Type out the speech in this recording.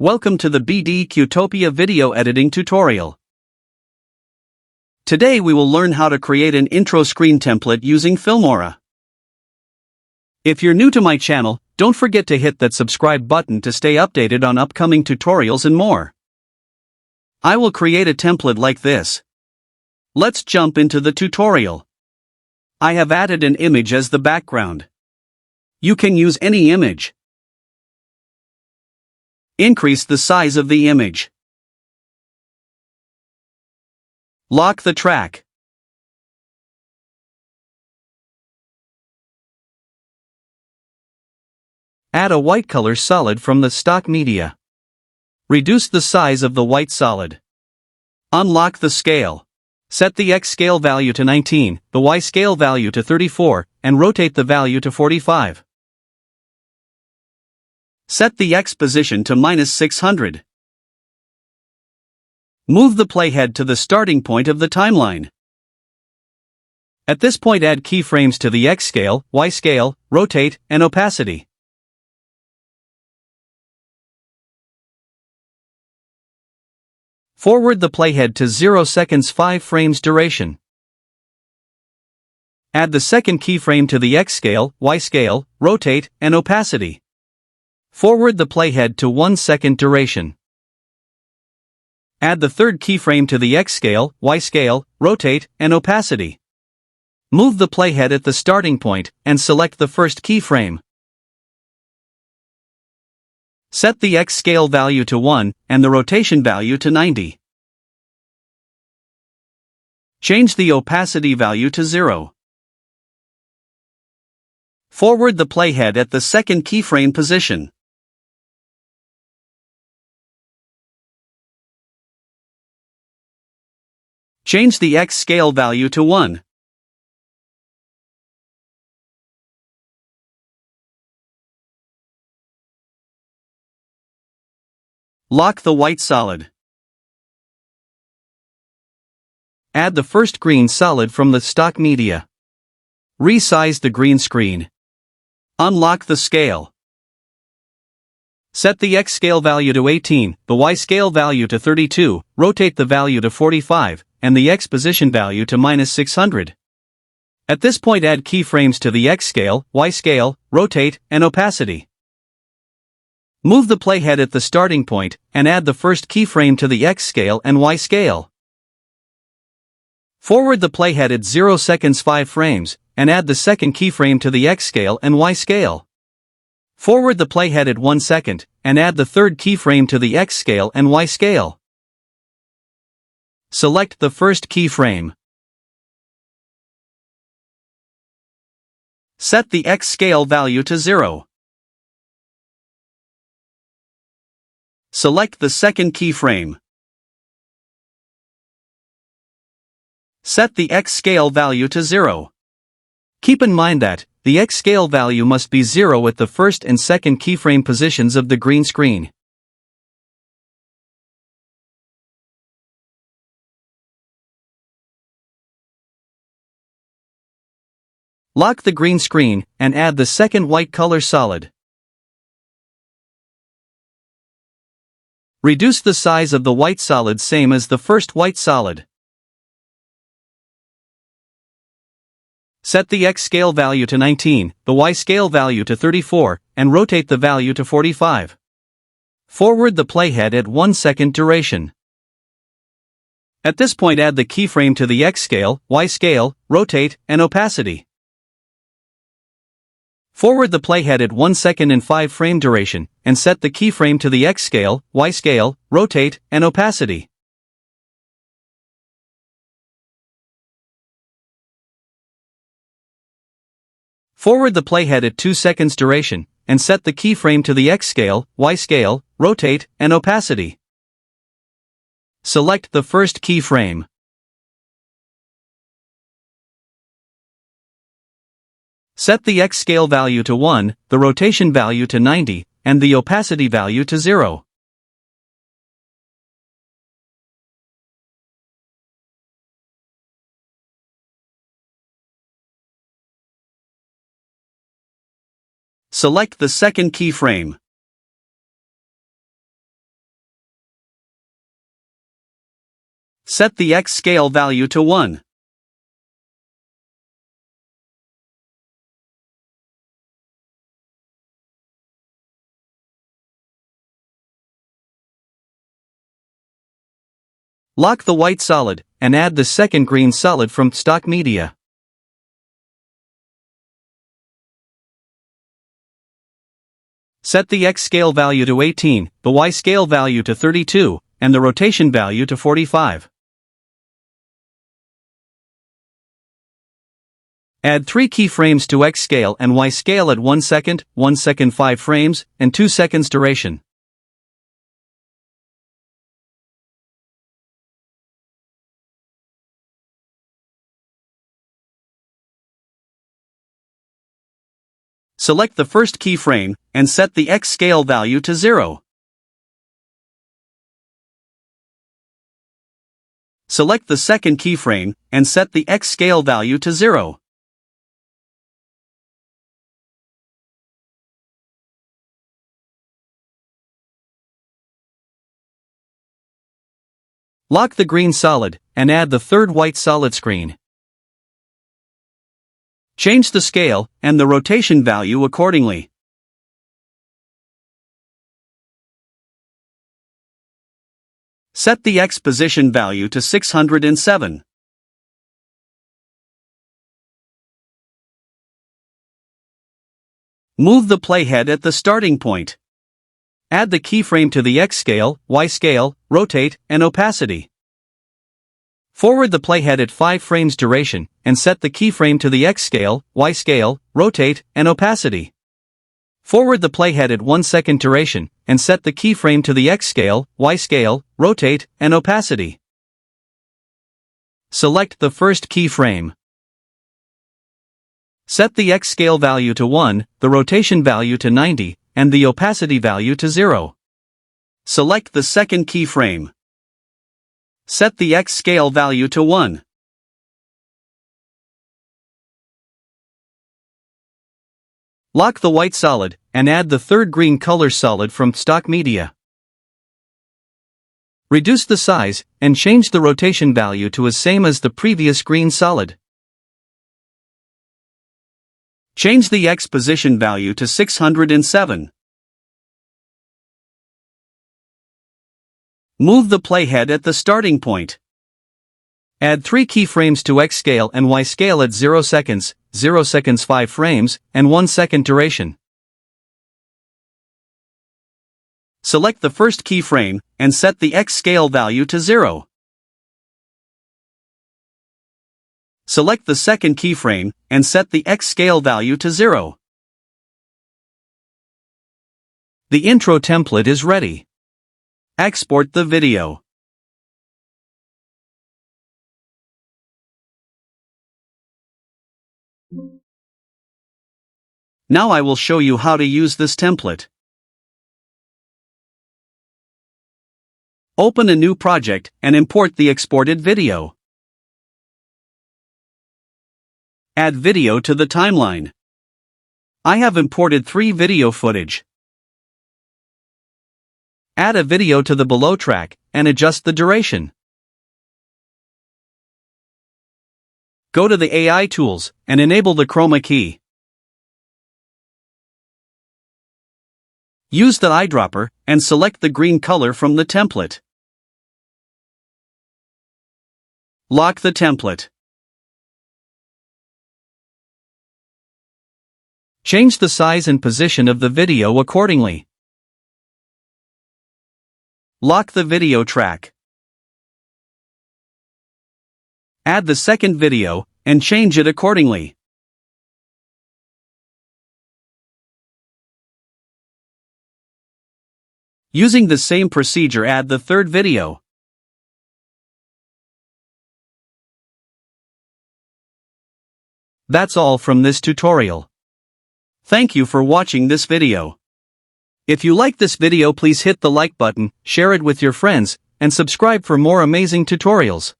Welcome to the BD-Qtopia video editing tutorial. Today we will learn how to create an intro screen template using Filmora. If you're new to my channel, don't forget to hit that subscribe button to stay updated on upcoming tutorials and more. I will create a template like this. Let's jump into the tutorial. I have added an image as the background. You can use any image. Increase the size of the image. Lock the track. Add a white color solid from the stock media. Reduce the size of the white solid. Unlock the scale. Set the X scale value to 19, the Y scale value to 34, and rotate the value to 45. Set the X position to -600. Move the playhead to the starting point of the timeline. At this point, add keyframes to the X scale, Y scale, rotate, and opacity. Forward the playhead to 0 seconds 5 frames duration. Add the second keyframe to the X scale, Y scale, rotate, and opacity. Forward the playhead to 1 second duration. Add the third keyframe to the X scale, Y scale, rotate, and opacity. Move the playhead at the starting point, and select the first keyframe. Set the X scale value to 1, and the rotation value to 90. Change the opacity value to 0. Forward the playhead at the second keyframe position. Change the X scale value to 1. Lock the white solid. Add the first green solid from the stock media. Resize the green screen. Unlock the scale. Set the X scale value to 18, the Y scale value to 32, rotate the value to 45, and the X position value to -600. At this point, add keyframes to the X scale, Y scale, rotate, and opacity. Move the playhead at the starting point, and add the first keyframe to the X scale and Y scale. Forward the playhead at 0 seconds 5 frames, and add the second keyframe to the X scale and Y scale. Forward the playhead at 1 second, and add the third keyframe to the X scale and Y scale. Select the first keyframe. Set the X scale value to 0. Select the second keyframe. Set the X scale value to 0. Keep in mind that the X scale value must be 0 at the first and second keyframe positions of the green screen. Lock the green screen, and add the second white color solid. Reduce the size of the white solid same as the first white solid. Set the X scale value to 19, the Y scale value to 34, and rotate the value to 45. Forward the playhead at 1 second duration. At this point, add the keyframe to the X scale, Y scale, rotate, and opacity. Forward the playhead at 1 second and 5 frame duration, and set the keyframe to the X scale, Y scale, rotate, and opacity. Forward the playhead at 2 seconds duration, and set the keyframe to the X scale, Y scale, rotate, and opacity. Select the first keyframe. Set the X scale value to 1, the rotation value to 90, and the opacity value to 0. Select the second keyframe. Set the X scale value to 1. Lock the white solid, and add the second green solid from stock media. Set the X scale value to 18, the Y scale value to 32, and the rotation value to 45. Add 3 keyframes to X scale and Y scale at 1 second, 1 second 5 frames, and 2 seconds duration. Select the first keyframe, and set the X scale value to 0. Select the second keyframe, and set the X scale value to 0. Lock the green solid, and add the third white solid screen. Change the scale and the rotation value accordingly. Set the X position value to 607. Move the playhead at the starting point. Add the keyframe to the X scale, Y scale, rotate, and opacity. Forward the playhead at 5 frames duration, and set the keyframe to the X scale, Y scale, rotate, and opacity. Forward the playhead at 1 second duration, and set the keyframe to the X scale, Y scale, rotate, and opacity. Select the first keyframe. Set the X scale value to 1, the rotation value to 90, and the opacity value to 0. Select the second keyframe. Set the X scale value to 1. Lock the white solid, and add the third green color solid from stock media. Reduce the size, and change the rotation value to as same as the previous green solid. Change the X position value to 607. Move the playhead at the starting point. Add 3 keyframes to X scale and Y scale at 0 seconds 5 frames, and 1 second duration. Select the first keyframe, and set the X scale value to 0. Select the second keyframe, and set the X scale value to 0. The intro template is ready. Export the video. Now I will show you how to use this template. Open a new project and import the exported video. Add video to the timeline. I have imported 3 video footage. Add a video to the below track, and adjust the duration. Go to the AI tools, and enable the chroma key. Use the eyedropper, and select the green color from the template. Lock the template. Change the size and position of the video accordingly. Lock the video track. Add the second video, and change it accordingly. Using the same procedure, add the third video. That's all from this tutorial. Thank you for watching this video. If you like this video, please hit the like button, share it with your friends, and subscribe for more amazing tutorials.